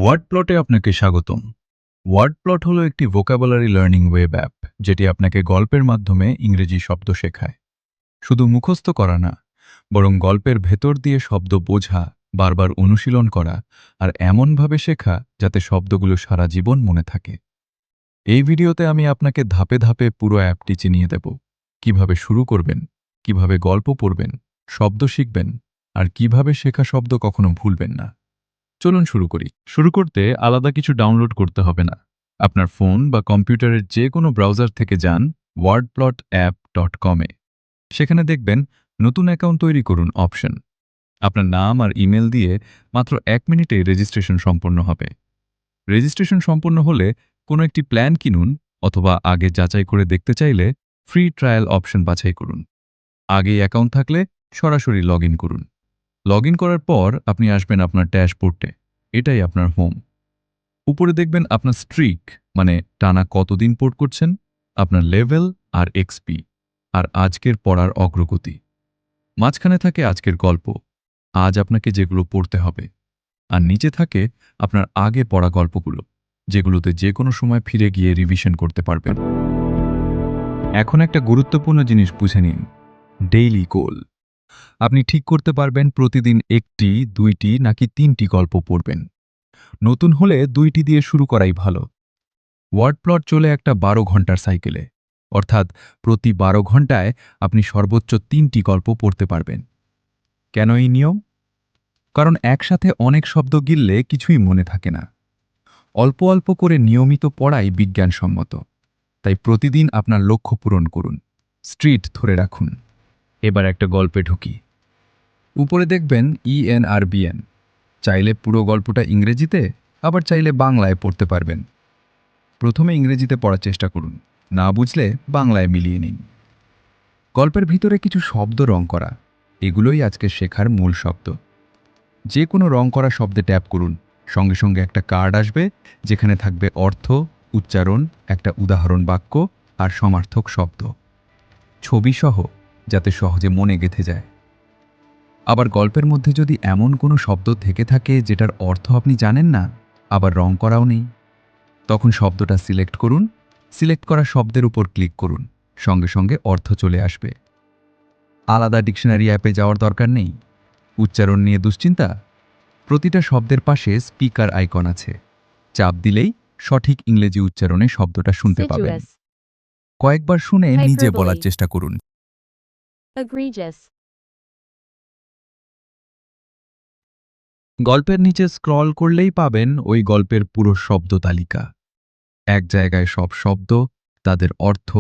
Word প্লটে আপনাকে স্বাগতম। Word plot হলো একটি ভোকাবুলারি লার্নিং ওয়েব অ্যাপ, যেটি আপনাকে গল্পের মাধ্যমে ইংরেজি শব্দ শেখায়। শুধু মুখস্থ করা না, বরং গল্পের ভেতর দিয়ে শব্দ বোঝা, বারবার অনুশীলন করা আর এমনভাবে শেখা যাতে শব্দগুলো সারা জীবন মনে থাকে। এই ভিডিওতে আমি আপনাকে ধাপে ধাপে পুরো অ্যাপটি চিনিয়ে দেব। কিভাবে শুরু করবেন, কিভাবে গল্প পড়বেন, শব্দ শিখবেন আর কিভাবে শেখা শব্দ কখনো ভুলবেন না। চলুন শুরু করি। শুরু করতে আলাদা কিছু ডাউনলোড করতে হবে না। আপনার ফোন বা কম্পিউটারের যে কোনো ব্রাউজার থেকে যান wordplotApp.com-এ। সেখানে দেখবেন নতুন অ্যাকাউন্ট তৈরি করুন অপশন। আপনার নাম আর ইমেল দিয়ে মাত্র ১ মিনিটে রেজিস্ট্রেশন সম্পন্ন হবে। রেজিস্ট্রেশন সম্পন্ন হলে কোনো একটি প্ল্যান কিনুন, অথবা আগে যাচাই করে দেখতে চাইলে ফ্রি ট্রায়াল অপশন বাছাই করুন। আগেই অ্যাকাউন্ট থাকলে সরাসরি লগ ইন করুন। লগ ইন করার পর আপনি আসবেন আপনার ড্যাশবোর্ডে। এটাই আপনার হোম। উপরে দেখবেন আপনার স্ট্রিক, মানে টানা কতদিন পোর্ট করছেন, আপনার লেভেল আর এক্সপি, আর আজকের পড়ার অগ্রগতি। মাঝখানে থাকে আজকের গল্প, আজ আপনাকে যেগুলো পড়তে হবে, আর নিচে থাকে আপনার আগে পড়া গল্পগুলো, যেগুলোতে যে কোনো সময় ফিরে গিয়ে রিভিশন করতে পারবেন। এখন একটা গুরুত্বপূর্ণ জিনিস বুঝে নিন, ডেইলি গোল। আপনি ঠিক করতে পারবেন প্রতিদিন ১টি, ২টি নাকি ৩টি গল্প পড়বেন। নতুন হলে ২টি দিয়ে শুরু করাই ভালো। ওয়ার্ড প্লট চলে একটা ১২ ঘন্টার সাইকেলে, অর্থাৎ প্রতি ১২ ঘন্টায় আপনি সর্বোচ্চ ৩টি গল্প পড়তে পারবেন। কেন এই নিয়ম? কারণ একসাথে অনেক শব্দ গিললে কিছুই মনে থাকে না। অল্প অল্প করে নিয়মিত পড়াই বিজ্ঞানসম্মত। তাই প্রতিদিন আপনার লক্ষ্য পূরণ করুন, স্ট্রিট ধরে রাখুন। এবার একটা গল্পে ঢুকি। উপরে দেখবেন ENRBN। চাইলে পুরো গল্পটা ইংরেজিতে, আবার চাইলে বাংলায় পড়তে পারবেন। প্রথমে ইংরেজিতে পড়ার চেষ্টা করুন, না বুঝলে বাংলায় মিলিয়ে নিন। গল্পের ভিতরে কিছু শব্দ রং করা, এগুলোই আজকে শেখার মূল শব্দ। যে কোনো রং করা শব্দে ট্যাপ করুন, সঙ্গে সঙ্গে একটা কার্ড আসবে, যেখানে থাকবে অর্থ, উচ্চারণ, একটা উদাহরণ বাক্য আর সমার্থক শব্দ, ছবি সহ, যাতে সহজে মনে গেঁথে যায়। আবার গল্পের মধ্যে যদি এমন কোনো শব্দ থেকে থাকে যেটার অর্থ আপনি জানেন না, আবার রং করাও নেই, তখন শব্দটা সিলেক্ট করুন। সিলেক্ট করা শব্দের উপর ক্লিক করুন, সঙ্গে সঙ্গে অর্থ চলে আসবে। আলাদা ডিকশনারি অ্যাপে যাওয়ার দরকার নেই। উচ্চারণ নিয়ে দুশ্চিন্তা? প্রতিটা শব্দের পাশে স্পিকার আইকন আছে, চাপ দিলেই সঠিক ইংরেজি উচ্চারণে শব্দটা শুনতে পাবেন। Assiduous, কয়েকবার শুনে নিজে Hyperbole. বলার চেষ্টা করুন। egregious, গল্পের নিচে স্ক্রল করলেই পাবেন ওই গল্পের পুরো শব্দ তালিকা। এক জায়গায় সব শব্দ, তাদের অর্থ,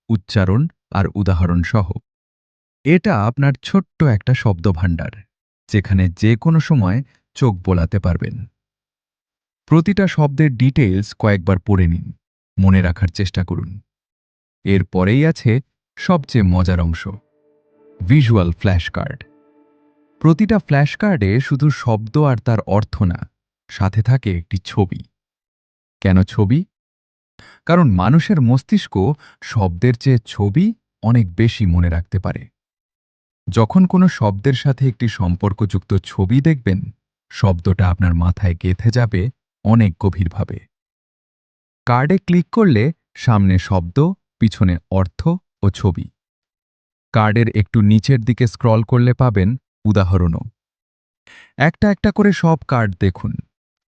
উচ্চারণ আর উদাহরণ সহ। এটা আপনার ছোট্ট একটা শব্দ ভাণ্ডার, যেখানে যে কোনো সময় চোখ বোলাতে পারবেন। প্রতিটা শব্দের ডিটেইলস কয়েকবার পড়ে নিন, মনে রাখার চেষ্টা করুন। এরপরেই আছে সবচেয়ে মজার অংশ, ভিজুয়াল ফ্ল্যাশ কার্ড। প্রতিটা ফ্ল্যাশ কার্ডে শুধু শব্দ আর তার অর্থ না, সাথে থাকে একটি ছবি। কেন ছবি? কারণ মানুষের মস্তিষ্ক শব্দের চেয়ে ছবি অনেক বেশি মনে রাখতে পারে। যখন কোনো শব্দের সাথে একটি সম্পর্কযুক্ত ছবি দেখবেন, শব্দটা আপনার মাথায় গেঁথে যাবে অনেক গভীরভাবে। কার্ডে ক্লিক করলে সামনে শব্দ, পিছনে অর্থ ও ছবি। কার্ডের একটু নিচের দিকে স্ক্রল করলে পাবেন উদাহরণও। একটা একটা করে সব কার্ড দেখুন।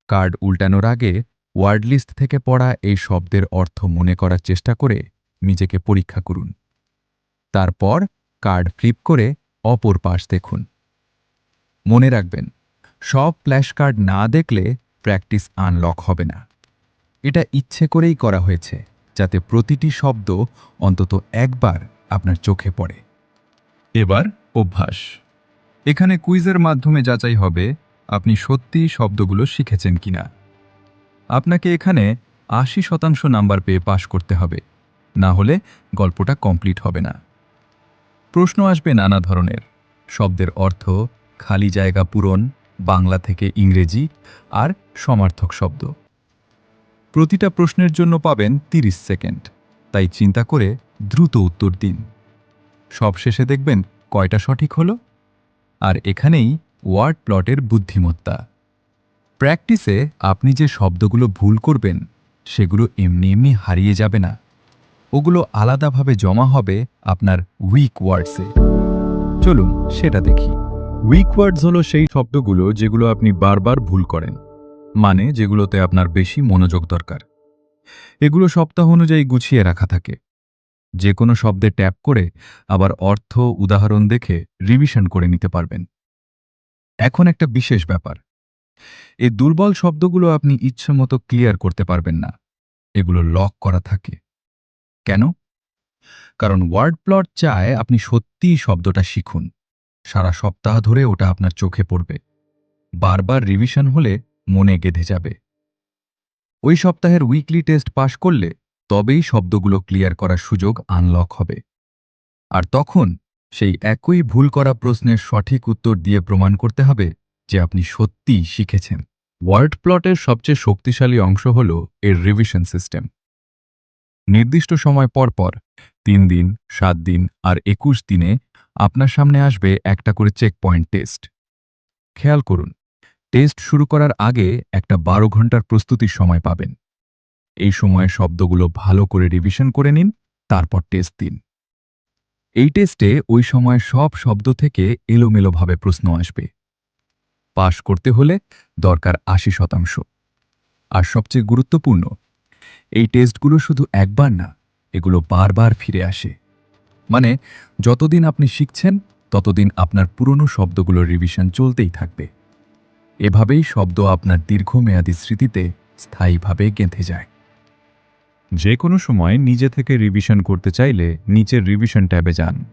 কার্ড উল্টানোর আগে ওয়ার্ড লিস্ট থেকে পড়া এই শব্দের অর্থ মনে করার চেষ্টা করে নিজেকে পরীক্ষা করুন। তারপর কার্ড ফ্লিপ করে অপর পাশ দেখুন। মনে রাখবেন, সব ফ্ল্যাশ কার্ড না দেখলে প্র্যাকটিস আনলক হবে না। এটা ইচ্ছে করেই করা হয়েছে, যাতে প্রতিটি শব্দ অন্তত একবার আপনার চোখে পড়ে। এবার অভ্যাস। এখানে কুইজের মাধ্যমে যাচাই হবে আপনি সত্যিই শব্দগুলো শিখেছেন কিনা। আপনাকে এখানে ৮০% নাম্বার পেয়ে পাশ করতে হবে, না হলে গল্পটা কমপ্লিট হবে না। প্রশ্ন আসবে নানা ধরনের, শব্দের অর্থ, খালি জায়গা পূরণ, বাংলা থেকে ইংরেজি আর সমার্থক শব্দ। প্রতিটা প্রশ্নের জন্য পাবেন ৩০ সেকেন্ড, তাই চিন্তা করে দ্রুত উত্তর দিন। সবশেষে দেখবেন কয়টা সঠিক হলো। আর এখানেই ওয়ার্ড প্লটের বুদ্ধিমত্তা। প্র্যাকটিসে আপনি যে শব্দগুলো ভুল করবেন সেগুলো এমনি এমনি হারিয়ে যাবে না, ওগুলো আলাদাভাবে জমা হবে আপনার উইক ওয়ার্ডসে। চলুন সেটা দেখি। উইক ওয়ার্ডস হলো সেই শব্দগুলো যেগুলো আপনি বারবার ভুল করেন, মানে যেগুলোতে আপনার বেশি মনোযোগ দরকার। এগুলো সপ্তাহ অনুযায়ী গুছিয়ে রাখা থাকে। যে কোনো শব্দে ট্যাপ করে আবার অর্থ উদাহরণ দেখে রিভিশন করে নিতে পারবেন। এখন একটা বিশেষ ব্যাপার, এই দুর্বল শব্দগুলো আপনি ইচ্ছেমতো ক্লিয়ার করতে পারবেন না, এগুলো লক করা থাকে। কেন? কারণ ওয়ার্ড প্লট চায় আপনি সত্যিই শব্দটা শিখুন, সারা সপ্তাহ ধরে ওটা আপনার চোখে পড়বে, বারবার রিভিশন হলে মনে গেঁথে যাবে। ওই সপ্তাহের উইকলি টেস্ট পাশ করলে তবেই শব্দগুলো ক্লিয়ার করার সুযোগ আনলক হবে। আর তখন সেই একই ভুল করা প্রশ্নের সঠিক উত্তর দিয়ে প্রমাণ করতে হবে যে আপনি সত্যিই শিখেছেন। ওয়ার্ড প্লটের সবচেয়ে শক্তিশালী অংশ হল এর রিভিশন সিস্টেম। নির্দিষ্ট সময় পর পর 3 দিন, 7 দিন আর 21 দিনে আপনার সামনে আসবে একটা করে চেক পয়েন্ট টেস্ট। খেয়াল করুন, টেস্ট শুরু করার আগে একটা 12 ঘন্টার প্রস্তুতির সময় পাবেন। এই সময়ে শব্দগুলো ভালো করে রিভিশন করে নিন, তারপর টেস্ট দিন। এই টেস্টে ওই সময় সব শব্দ থেকে এলোমেলোভাবে প্রশ্ন আসবে। পাশ করতে হলে দরকার 80%। আর সবচেয়ে গুরুত্বপূর্ণ, এই টেস্টগুলো শুধু একবার না, এগুলো বারবার ফিরে আসে। মানে যতদিন আপনি শিখছেন ততদিন আপনার পুরনো শব্দগুলোর রিভিশন চলতেই থাকবে। এভাবেই শব্দ আপনার দীর্ঘমেয়াদী স্মৃতিতে স্থায়ীভাবে গেঁথে যায়। যে কোনো সময় নিজে থেকে রিভিশন করতে চাইলে নিচের রিভিশন ট্যাবে যান।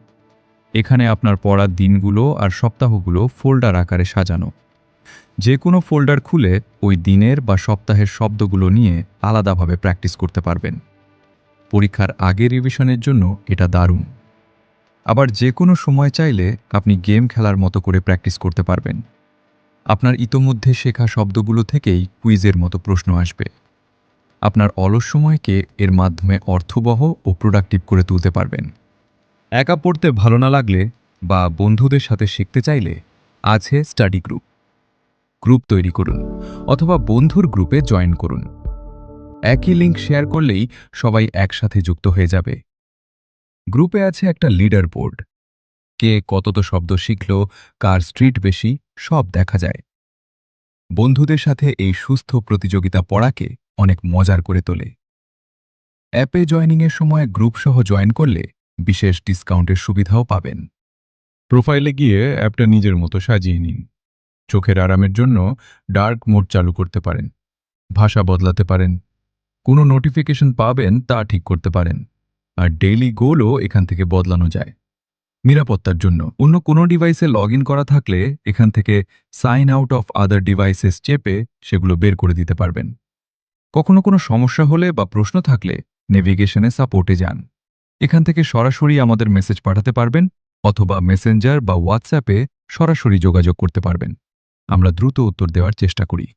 এখানে আপনার পড়ার দিনগুলো আর সপ্তাহগুলো ফোল্ডার আকারে সাজানো। যে কোনো ফোল্ডার খুলে ওই দিনের বা সপ্তাহের শব্দগুলো নিয়ে আলাদাভাবে প্র্যাকটিস করতে পারবেন। পরীক্ষার আগে রিভিশনের জন্য এটা দারুণ। আবার যে কোনো সময় চাইলে আপনি গেম খেলার মতো করে প্র্যাকটিস করতে পারবেন। আপনার ইতোমধ্যে শেখা শব্দগুলো থেকেই কুইজের মতো প্রশ্ন আসবে। আপনার অলস সময়কে এর মাধ্যমে অর্থবহ ও প্রোডাক্টিভ করে তুলতে পারবেন। একা পড়তে ভালো না লাগলে বা বন্ধুদের সাথে শিখতে চাইলে আছে স্টাডি গ্রুপ। গ্রুপ তৈরি করুন অথবা বন্ধুর গ্রুপে জয়েন করুন। একই লিঙ্ক শেয়ার করলেই সবাই একসাথে যুক্ত হয়ে যাবে। গ্রুপে আছে একটা লিডার বোর্ড, কে কতটা শব্দ শিখল, কার স্ট্রিট বেশি, সব দেখা যায়। বন্ধুদের সাথে এই সুস্থ প্রতিযোগিতা পড়াকে অনেক মজার করে তোলে। অ্যাপে জয়েনিংয়ের সময় গ্রুপ সহ জয়েন করলে বিশেষ ডিসকাউন্টের সুবিধাও পাবেন। প্রোফাইলে গিয়ে অ্যাপটা নিজের মতো সাজিয়ে নিন। চোখের আরামের জন্য ডার্ক মোড চালু করতে পারেন, ভাষা বদলাতে পারেন, কোনো নোটিফিকেশন পাবেন তা ঠিক করতে পারেন। আর ডেইলি গোলও এখান থেকে বদলানো যায়। নিরাপত্তার জন্য অন্য কোনো ডিভাইসে লগ ইন করা থাকলে এখান থেকে sign out of other devices চেপে সেগুলো বের করে দিতে পারবেন। কখনো কোনো সমস্যা হলে বা প্রশ্ন থাকলে নেভিগেশনে সাপোর্টে যান। এখান থেকে সরাসরি আমাদের মেসেজ পাঠাতে পারবেন অথবা মেসেঞ্জার বা হোয়াটসঅ্যাপে সরাসরি যোগাযোগ করতে পারবেন। আমরা দ্রুত উত্তর দেওয়ার চেষ্টা করি।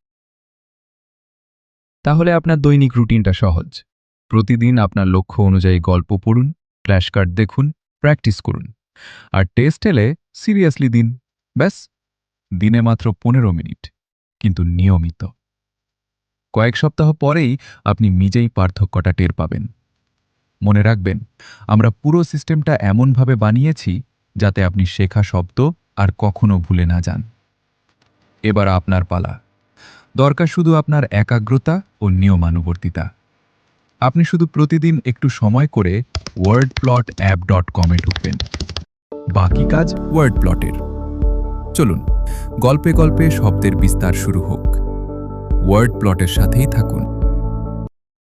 তাহলে আপনার দৈনিক রুটিনটা সহজ। প্রতিদিন আপনার লক্ষ্য অনুযায়ী গল্প পড়ুন, ফ্ল্যাশ কার্ড দেখুন, প্র্যাকটিস করুন। আর টেস্ট এলে সিরিয়াসলি দিন। ব্যাস, দিনে মাত্র 15 মিনিট, কিন্তু নিয়মিত। কয়েক সপ্তাহ পরেই আপনি নিজেই পার্থক্যটা টের পাবেন। মনে রাখবেন, আমরা পুরো সিস্টেমটা এমনভাবে বানিয়েছি যাতে আপনি শেখা শব্দ আর কখনো ভুলে না যান। এবার আপনার পালা। দরকার শুধু আপনার একাগ্রতা ও নিয়মানুবর্তিতা। আপনি শুধু প্রতিদিন একটু সময় করে wordplotApp.com-এ ঢুকবেন। বাকি কাজ ওয়ার্ড প্লটের। চলুন গল্পে গল্পে শব্দের বিস্তার শুরু হোক। ওয়ার্ড প্লটের সাথেই থাকুন।